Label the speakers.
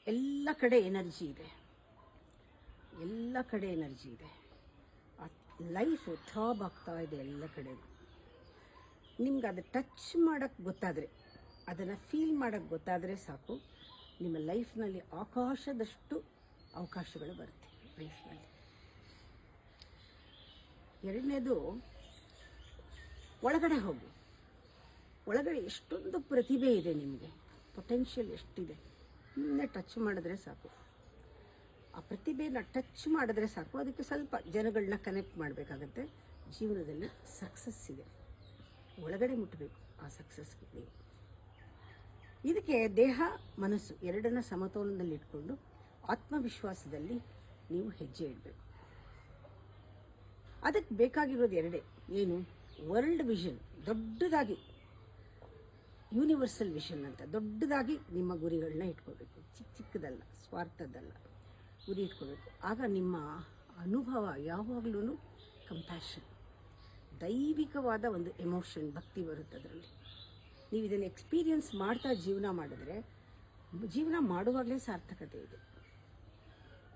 Speaker 1: ಎಲ್ಲ ಕಡೆ ಎನರ್ಜಿ ಇದೆ, ಎಲ್ಲ ಕಡೆ ಎನರ್ಜಿ ಇದೆ. ಲೈಫ್ ಥ್ರಾಬ್ ಆಗ್ತಾ ಇದೆ ಎಲ್ಲ ಕಡೆಗೂ. ನಿಮ್ಗೆ ಅದು ಟಚ್ ಮಾಡೋಕ್ಕೆ ಗೊತ್ತಾದರೆ, ಅದನ್ನು ಫೀಲ್ ಮಾಡೋಕ್ಕೆ ಗೊತ್ತಾದರೆ ಸಾಕು, ನಿಮ್ಮ ಲೈಫ್ನಲ್ಲಿ ಆಕಾಶದಷ್ಟು ಅವಕಾಶಗಳು ಬರುತ್ತೆ ಲೈಫ್ನಲ್ಲಿ. ಎರಡನೇದು, ಒಳಗಡೆ ಹೋಗಿ. ಒಳಗಡೆ ಎಷ್ಟೊಂದು ಪ್ರತಿಭೆ ಇದೆ, ನಿಮಗೆ ಪೊಟೆನ್ಷಿಯಲ್ ಎಷ್ಟಿದೆ, ನಿಮ್ಮನ್ನೇ ಟಚ್ ಮಾಡಿದ್ರೆ ಸಾಕು. ಆ ಪ್ರತಿಭೆನ ಟಚ್ ಮಾಡಿದ್ರೆ ಸಾಕು. ಅದಕ್ಕೆ ಸ್ವಲ್ಪ ಜನಗಳನ್ನ ಕನೆಕ್ಟ್ ಮಾಡಬೇಕಾಗತ್ತೆ. ಜೀವನದಲ್ಲಿ ಸಕ್ಸಸ್ ಇದೆ, ಒಳಗಡೆ ಮುಟ್ಟಬೇಕು ಆ ಸಕ್ಸಸ್ಗೆ ನೀವು. ಇದಕ್ಕೆ ದೇಹ ಮನಸ್ಸು ಎರಡನ್ನ ಸಮತೋಲನದಲ್ಲಿ ಇಟ್ಕೊಂಡು ಆತ್ಮವಿಶ್ವಾಸದಲ್ಲಿ ನೀವು ಹೆಜ್ಜೆ ಇಡಬೇಕು. ಅದಕ್ಕೆ ಬೇಕಾಗಿರೋದು ಎರಡೇ. ಏನು? ವರ್ಲ್ಡ್ ವಿಷನ್, ದೊಡ್ಡದಾಗಿ ಯೂನಿವರ್ಸಲ್ ವಿಷನ್ ಅಂತ ದೊಡ್ಡದಾಗಿ ನಿಮ್ಮ ಗುರಿಗಳನ್ನ ಇಟ್ಕೋಬೇಕು. ಚಿಕ್ಕದಲ್ಲ, ಸ್ವಾರ್ಥದ್ದಲ್ಲ ಗುರಿ ಇಟ್ಕೋಬೇಕು. ಆಗ ನಿಮ್ಮ ಅನುಭವ ಯಾವಾಗಲೂ ಕಂಪ್ಯಾಷನ್, ದೈವಿಕವಾದ ಒಂದು ಎಮೋಷನ್, ಭಕ್ತಿ ಬರುತ್ತೆ ಅದರಲ್ಲಿ. ನೀವು ಇದನ್ನು ಎಕ್ಸ್ಪೀರಿಯನ್ಸ್ ಮಾಡ್ತಾ ಜೀವನ ಮಾಡಿದ್ರೆ, ಜೀವನ ಮಾಡುವಾಗಲೇ ಸಾರ್ಥಕತೆ ಇದೆ.